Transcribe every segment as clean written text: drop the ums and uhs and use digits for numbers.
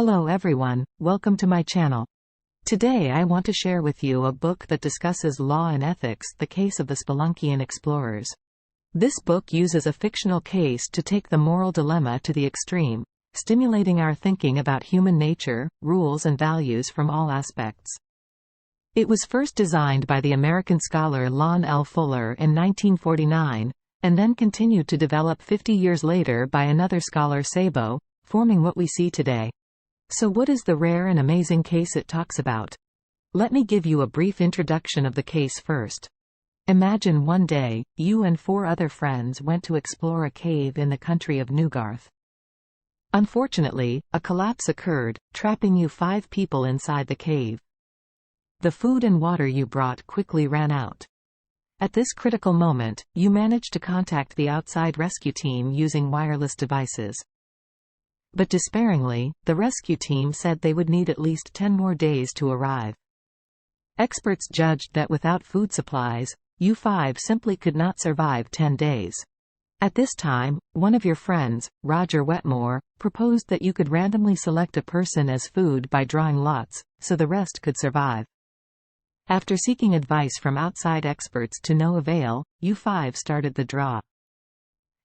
Hello everyone, welcome to my channel. Today I want to share with you a book that discusses law and ethics, the case of the Speluncean Explorers. This book uses a fictional case to take the moral dilemma to the extreme, stimulating our thinking about human nature, rules and values from all aspects. It was first designed by the American scholar Lon L in 1949, and then continued to develop 50 years later by another scholar Sabo, forming what we see today. So what is the rare and amazing case it talks about? Let me give you a brief introduction of the case first. Imagine one day, you and 4 other friends went to explore a cave in the country of Newgarth. Unfortunately, a collapse occurred, trapping you 5 people inside the cave. The food and water you brought quickly ran out. At this critical moment, you managed to contact the outside rescue team using wireless devices. But despairingly, the rescue team said they would need at least 10 more days to arrive. Experts judged that without food supplies, you 5 simply could not survive 10 days. At this time, one of your friends, Roger Wetmore, proposed that you could randomly select a person as food by drawing lots, so the rest could survive. After seeking advice from outside experts to no avail, you 5 started the draw.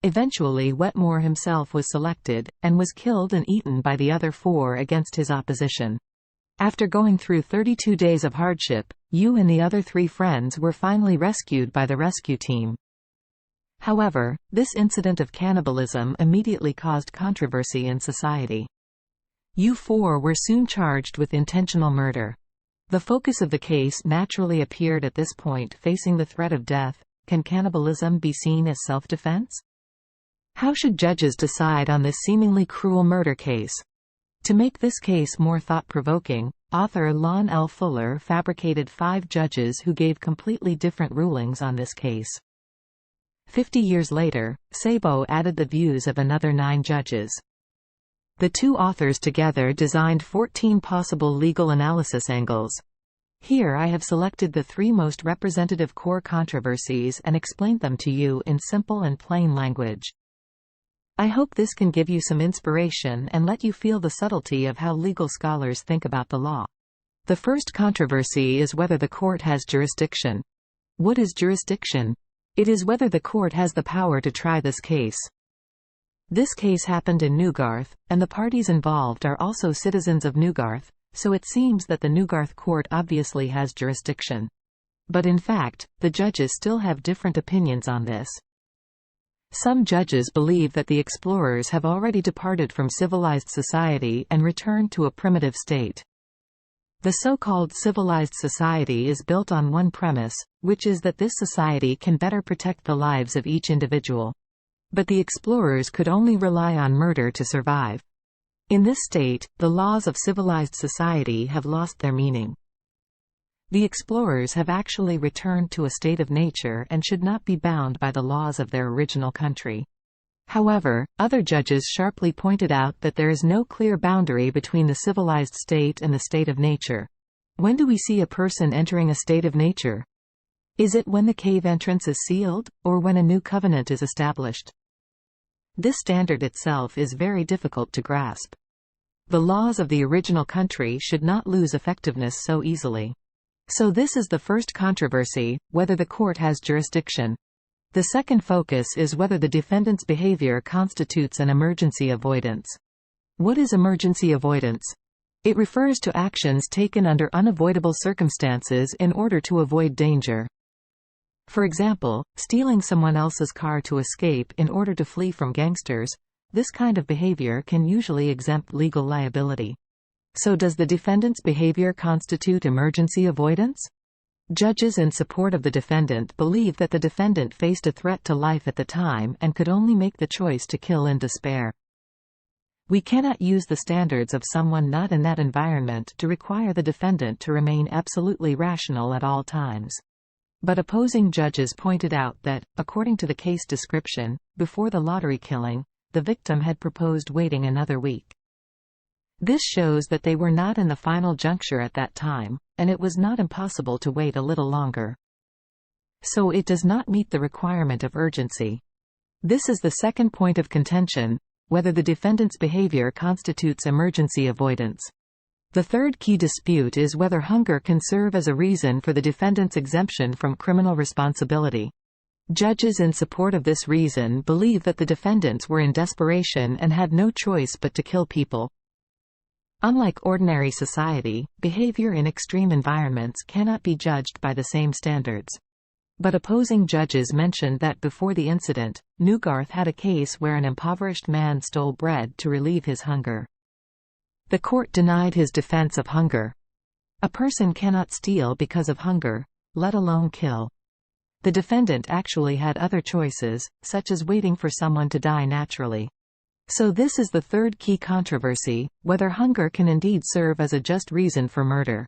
Eventually Wetmore himself was selected, and was killed and eaten by the other 4 against his opposition. After going through 32 days of hardship, you and the other 3 friends were finally rescued by the rescue team. However, this incident of cannibalism immediately caused controversy in society. You 4 were soon charged with intentional murder. The focus of the case naturally appeared at this point, facing the threat of death. Can cannibalism be seen as self-defense? How should judges decide on this seemingly cruel murder case? To make this case more thought-provoking, author Lon L fabricated 5 judges who gave completely different rulings on this case. 50 years later, Sabo added the views of another 9 judges. The 2 authors together designed 14 possible legal analysis angles. Here I have selected the 3 most representative core controversies and explained them to you in simple and plain language. I hope this can give you some inspiration and let you feel the subtlety of how legal scholars think about the law. The first controversy is whether the court has jurisdiction. What is jurisdiction? It is whether the court has the power to try this case. This case happened in Newgarth, and the parties involved are also citizens of Newgarth, so it seems that the Newgarth court obviously has jurisdiction. But in fact, the judges still have different opinions on this. Some judges believe that the explorers have already departed from civilized society and returned to a primitive state. The so-called civilized society is built on one premise, which is that this society can better protect the lives of each individual. But the explorers could only rely on murder to survive. In this state, the laws of civilized society have lost their meaning. The explorers have actually returned to a state of nature and should not be bound by the laws of their original country. However, other judges sharply pointed out that there is no clear boundary between the civilized state and the state of nature. When do we see a person entering a state of nature? Is it when the cave entrance is sealed, or when a new covenant is established? This standard itself is very difficult to grasp. The laws of the original country should not lose effectiveness so easily. So this is the first controversy, whether the court has jurisdiction. The second focus is whether the defendant's behavior constitutes an emergency avoidance. What is emergency avoidance? It refers to actions taken under unavoidable circumstances in order to avoid danger. For example, stealing someone else's car to escape in order to flee from gangsters. This kind of behavior can usually exempt legal liability. So does the defendant's behavior constitute emergency avoidance? Judges in support of the defendant believe that the defendant faced a threat to life at the time and could only make the choice to kill in despair. We cannot use the standards of someone not in that environment to require the defendant to remain absolutely rational at all times. But opposing judges pointed out that, according to the case description, before the lottery killing, the victim had proposed waiting another week. This shows that they were not in the final juncture at that time, and it was not impossible to wait a little longer. So it does not meet the requirement of urgency. This is the second point of contention. whether the defendant's behavior constitutes emergency avoidance. The third key dispute is whether hunger can serve as a reason for the defendant's exemption from criminal responsibility. Judges in support of this reason believe that the defendants were in desperation and had no choice but to kill people. Unlike ordinary society, behavior in extreme environments cannot be judged by the same standards. But opposing judges mentioned that before the incident, Newgarth had a case where an impoverished man stole bread to relieve his hunger. The court denied his defense of hunger. A person cannot steal because of hunger, let alone kill. The defendant actually had other choices, such as waiting for someone to die naturally. So this is the third key controversy, whether hunger can indeed serve as a just reason for murder.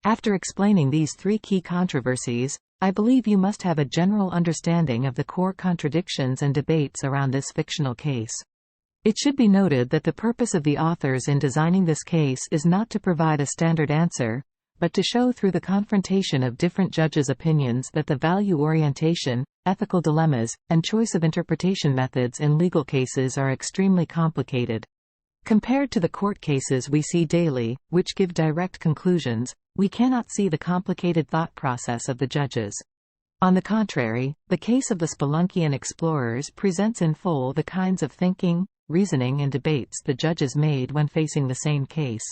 After explaining these three key controversies, I believe you must have a general understanding of the core contradictions and debates around this fictional case. It should be noted that the purpose of the authors in designing this case is not to provide a standard answer, but to show through the confrontation of different judges' opinions that the value orientation, ethical dilemmas, and choice of interpretation methods in legal cases are extremely complicated. Compared to the court cases we see daily, which give direct conclusions, we cannot see the complicated thought process of the judges. On the contrary, the case of the Speluncean Explorers presents in full the kinds of thinking, reasoning and debates the judges made when facing the same case.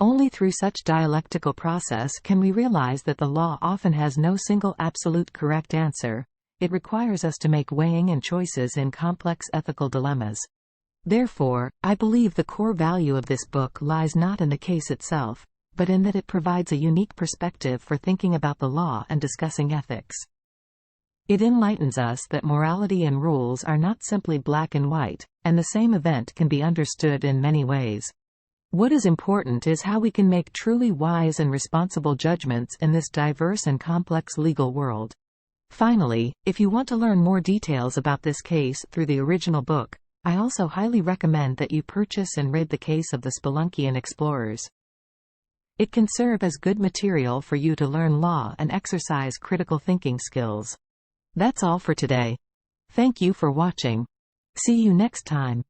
Only through such dialectical process can we realize that the law often has no single absolute correct answer. It requires us to make weighing and choices in complex ethical dilemmas. Therefore, I believe the core value of this book lies not in the case itself, but in that it provides a unique perspective for thinking about the law and discussing ethics. It enlightens us that morality and rules are not simply black and white, and the same event can be understood in many ways. What is important is how we can make truly wise and responsible judgments in this diverse and complex legal world. Finally, if you want to learn more details about this case through the original book, I also highly recommend that you purchase and read the case of the Speluncean Explorers. It can serve as good material for you to learn law and exercise critical thinking skills. That's all for today. Thank you for watching. See you next time.